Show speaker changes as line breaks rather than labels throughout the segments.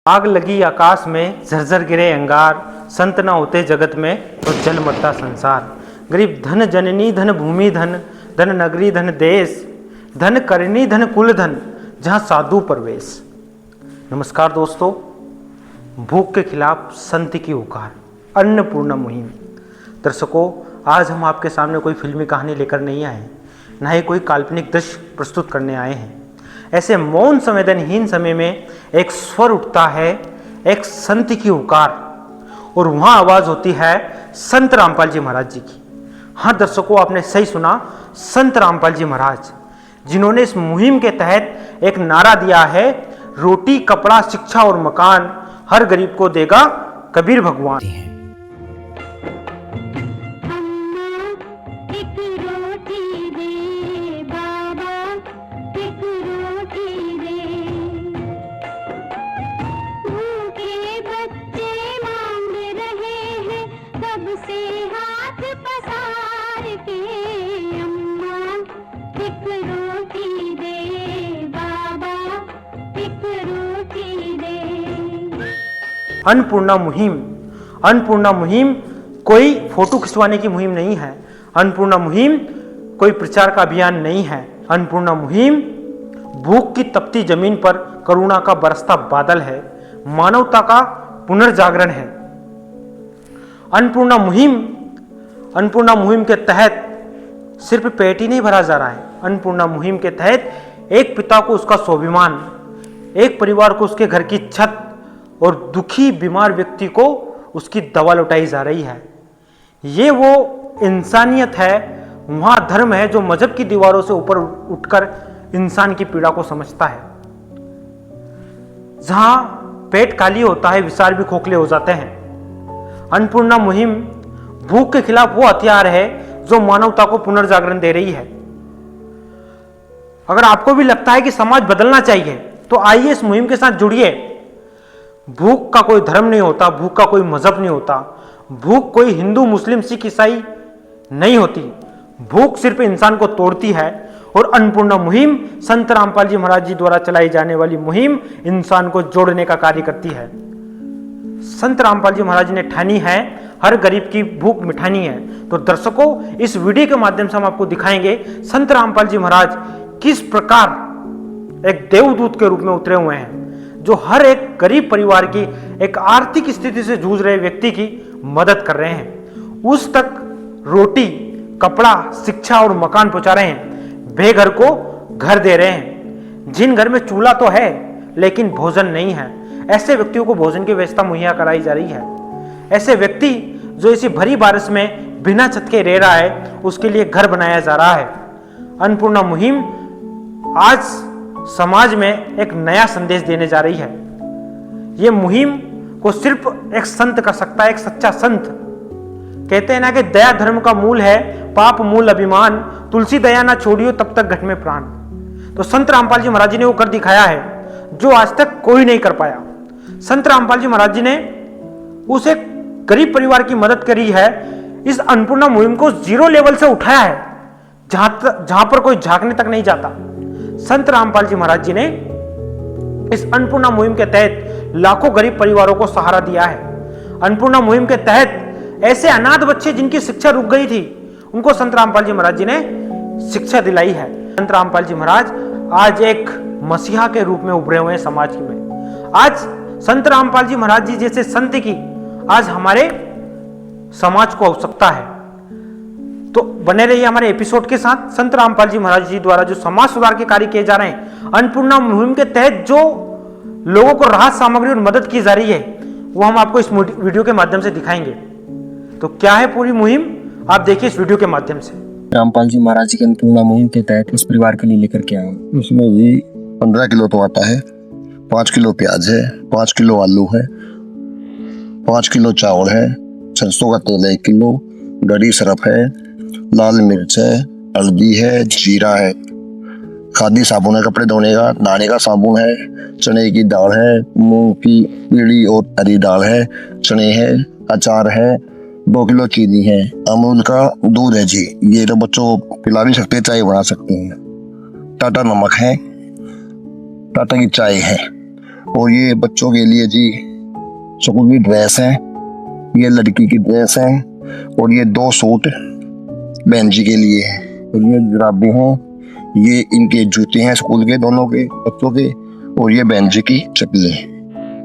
आग लगी आकाश में, झरझर गिरे अंगार, संत न होते जगत में तो जल मरता संसार। गरीब धन जननी धन भूमि धन, धन नगरी धन देश, धन करनी धन कुल धन, जहाँ साधु प्रवेश। नमस्कार दोस्तों, भूख के खिलाफ संत की हुकार, अन्नपूर्णा मुहिम। दर्शकों, आज हम आपके सामने कोई फिल्मी कहानी लेकर नहीं आए, न ही कोई काल्पनिक दृश्य प्रस्तुत करने आए हैं। ऐसे मौन संवेदनहीन समय में एक स्वर उठता है, एक संत की हुकार, और वहाँ आवाज़ होती है संत रामपाल जी महाराज जी की। हाँ दर्शकों, आपने सही सुना, संत रामपाल जी महाराज, जिन्होंने इस मुहिम के तहत एक नारा दिया है, रोटी कपड़ा शिक्षा और मकान हर गरीब को देगा कबीर भगवान। अन्नपूर्णा मुहिम कोई फोटो खिंचवाने की मुहिम नहीं है। अन्नपूर्णा मुहिम कोई प्रचार का अभियान नहीं है। अन्नपूर्णा मुहिम भूख की तपती जमीन पर करुणा का बरसता बादल है, मानवता का पुनर्जागरण है। अन्नपूर्णा मुहिम के तहत सिर्फ पेट ही नहीं भरा जा रहा है। अन्नपूर्णा मुहिम के तहत एक पिता को उसका स्वाभिमान, एक परिवार को उसके घर की छत और दुखी बीमार व्यक्ति को उसकी दवा लौटाई जा रही है। ये वो इंसानियत है, वहाँ धर्म है जो मजहब की दीवारों से ऊपर उठकर इंसान की पीड़ा को समझता है। जहाँ पेट खाली होता है, विचार भी खोखले हो जाते हैं। अन्नपूर्णा मुहिम भूख के खिलाफ वो हथियार है जो मानवता को पुनर्जागरण दे रही है। अगर आपको भी लगता है कि समाज बदलना चाहिए, तो आइए इस मुहिम के साथ जुड़िए। भूख का कोई धर्म नहीं होता, भूख का कोई मजहब नहीं होता, भूख कोई हिंदू मुस्लिम सिख ईसाई नहीं होती। भूख सिर्फ इंसान को तोड़ती है, और अन्नपूर्णा मुहिम, संत रामपाल जी महाराज जी द्वारा चलाई जाने वाली मुहिम, इंसान को जोड़ने का कार्य करती है। संत रामपाल जी महाराज ने ठानी है, हर गरीब की भूख मिठानी है। तो दर्शकों, इस वीडियो के माध्यम से हम आपको दिखाएंगे संत रामपाल जी महाराज किस प्रकार एक देवदूत के रूप में उतरे हुए हैं, जो हर एक गरीब परिवार की, एक आर्थिक स्थिति से जूझ रहे व्यक्ति की मदद कर रहे हैं। उस तक रोटी कपड़ा शिक्षा और मकान पहुंचा रहे हैं, बेघर को घर दे रहे हैं। जिन घर में चूल्हा तो है लेकिन भोजन नहीं है, ऐसे व्यक्तियों को भोजन की व्यवस्था मुहैया कराई जा रही है। ऐसे व्यक्ति जो इसी भरी बारिश में बिना छत के रह रहा है, उसके लिए घर बनाया जा रहा है। अन्नपूर्णा मुहिम आज समाज में एक नया संदेश देने जा रही है। यह मुहिम को सिर्फ एक संत कर सकता है, एक सच्चा संत। कहते हैं ना कि दया धर्म का मूल है, पाप मूल अभिमान, तुलसी दया ना छोड़ियो तब तक घट में प्राण। तो संत रामपाल जी महाराज जी ने वो कर दिखाया है जो आज तक कोई नहीं कर पाया। संत रामपाल जी महाराज जी ने उस एक गरीब परिवार की मदद करी है, इस अन्नपूर्णा मुहिम को जीरो लेवल से उठाया है, जहां पर कोई झांकने तक नहीं जाता। संत रामपाल जी महाराज जी ने इस अन्नपूर्णा मुहिम के तहत लाखों गरीब परिवारों को सहारा दिया है। अन्नपूर्णा मुहिम के तहत ऐसे अनाथ बच्चे जिनकी शिक्षा रुक गई थी, उनको संत रामपाल जी महाराज जी ने शिक्षा दिलाई है। संत रामपाल जी महाराज आज एक मसीहा के रूप में उभरे हुए हैं समाज में। आज संत रामपाल जी महाराज जी जैसे संत की आज हमारे समाज को आवश्यकता है। तो बने रहिए हमारे एपिसोड के साथ। संत रामपाल जी महाराज जी द्वारा जो समाज सुधार के कार्य किए जा रहे हैं, अन्नपूर्णा मुहिम के तहत जो लोगों को राहत सामग्री और मदद की जा रही है, वो हम आपको इस वीडियो के माध्यम से दिखाएंगे। तो क्या है पूरी मुहिम, आप देखिए इस वीडियो के माध्यम से।
रामपाल जी महाराज जी के अन्नपूर्णा मुहिम के तहत इस परिवार के लिए लेकर के आए।
उसमें जी 15 किलो तो आटा है, 5 किलो प्याज है, 5 किलो आलू है, 5 किलो चावल है, सरसों का तेल है 1 किलो, गरी सरफ है, लाल मिर्च है, हल्दी है, जीरा है, खादी साबुन है कपड़े धोने का, नहाने का साबुन है, चने की दाल है, मूंग की पीली और हरी दाल है, चने हैं, अचार है, 2 किलो चीनी है, अमूल का दूध है जी, ये तो बच्चों को पिला भी सकते हैं, चाय बना सकते हैं, टाटा नमक है, टाटा की चाय है, और ये बच्चों के लिए जी स्कूल की ड्रेस है, ये लड़की की ड्रेस है, और ये 2 सूट बहन जी के लिए है, और ये जुराबे हैं, ये इनके जूते हैं स्कूल के दोनों के बच्चों के, और ये बहन जी की चप्पलें।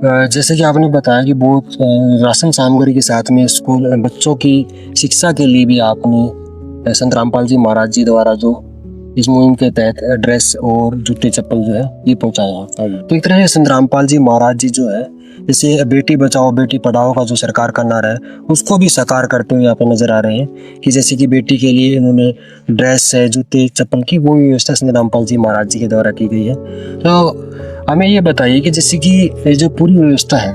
जैसे कि आपने बताया कि बहुत राशन सामग्री के साथ में स्कूल बच्चों की शिक्षा के लिए भी आपने संत रामपाल जी महाराज जी द्वारा जो इस मुहिम के तहत ड्रेस और जूते चप्पल जो है ये पहुंचाया है। तो एक तरह से संत रामपाल जी महाराज जी जो है जैसे बेटी बचाओ बेटी पढ़ाओ का जो सरकार का नारा है उसको भी साकार करते हुए यहाँ पे नजर आ रहे हैं कि जैसे कि बेटी के लिए इन्होंने ड्रेस है जूते चप्पल की वो व्यवस्था संत रामपाल जी महाराज जी के द्वारा की गई है। तो हमें ये बताइए कि जैसे कि ये जो पूरी व्यवस्था है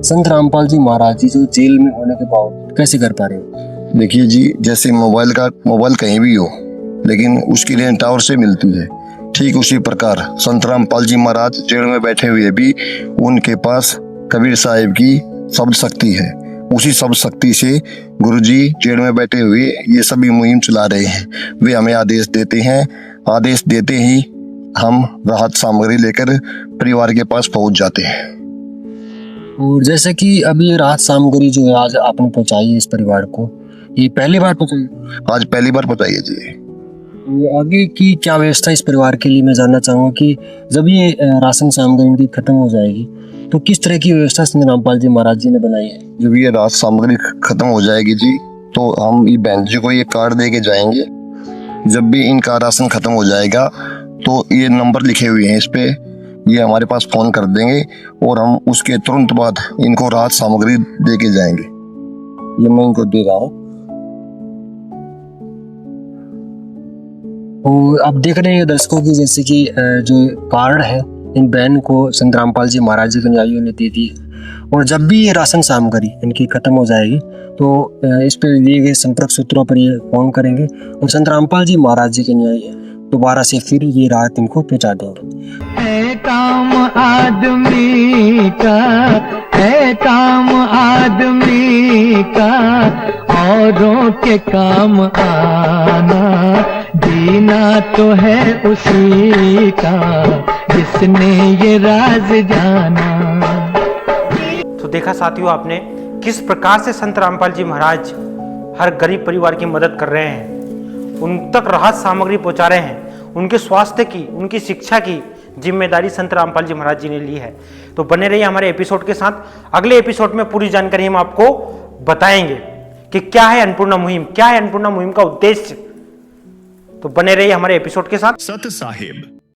संत रामपाल जी महाराज जी जो जेल में होने के बावजूद कैसे कर पा रहे हो?
देखिए जी, जैसे मोबाइल कहीं भी हो लेकिन उसकी लेन टावर से मिलती है, ठीक उसी प्रकार संत रामपाल जी महाराज जेल में बैठे हुए भी उनके पास कबीर साहिब की शब्द शक्ति है। उसी शब्द शक्ति से गुरुजी जेल में बैठे हुए ये सभी मुहिम चला रहे हैं। वे हमें आदेश देते हैं, आदेश देते ही हम राहत सामग्री लेकर परिवार के पास पहुंच जाते हैं।
और जैसे कि अभी ये राहत सामग्री जो है आज आपने पहुंचाई है इस परिवार को, ये पहली बार पहुंचाई?
आज पहली बार पहुंचाइए जी।
आगे की क्या व्यवस्था इस परिवार के लिए मैं जानना चाहूँगा कि जब ये राशन सामग्री खत्म हो जाएगी तो किस तरह की व्यवस्था संत रामपाल जी महाराज जी ने बनाई है?
जब ये राहत सामग्री खत्म हो जाएगी जी तो हम ये बहन जी को ये कार्ड दे के जाएंगे। जब भी इनका राशन खत्म हो जाएगा तो ये नंबर लिखे हुए हैं इस पे, ये हमारे पास फोन कर देंगे और हम उसके तुरंत बाद इनको राहत सामग्री दे के जाएंगे। ये मैं इनको दे रहा हूँ।
और आप देख रहे हैं दर्शकों की जैसे कि जो कार्ड है इन बहन को संत रामपाल जी महाराज जी के अनुयायियों ने दे दी और जब भी ये राशन सामग्री इनकी खत्म हो जाएगी तो इस पर दिए गए संपर्क सूत्रों पर ये फोन करेंगे और संत रामपाल जी महाराज जी के अनुयायी दोबारा से फिर ये राहत इनको पहुंचा देंगे।
है काम आदमी का, है काम आदमी का, औरों के काम आना, जीना तो है उसी का जिसने ये राज जाना।
तो देखा साथियों आपने किस प्रकार से संत रामपाल जी महाराज हर गरीब परिवार की मदद कर रहे हैं, उन तक राहत सामग्री पहुंचा रहे हैं। उनके स्वास्थ्य की, उनकी शिक्षा की जिम्मेदारी संत रामपाल जी महाराज जी ने ली है। तो बने रहिए हमारे एपिसोड के साथ। अगले एपिसोड में पूरी जानकारी हम आपको बताएंगे कि क्या है अन्नपूर्णा मुहिम, क्या है अन्नपूर्णा मुहिम का उद्देश्य। तो बने रहिए हमारे एपिसोड के साथ।
सत साहिब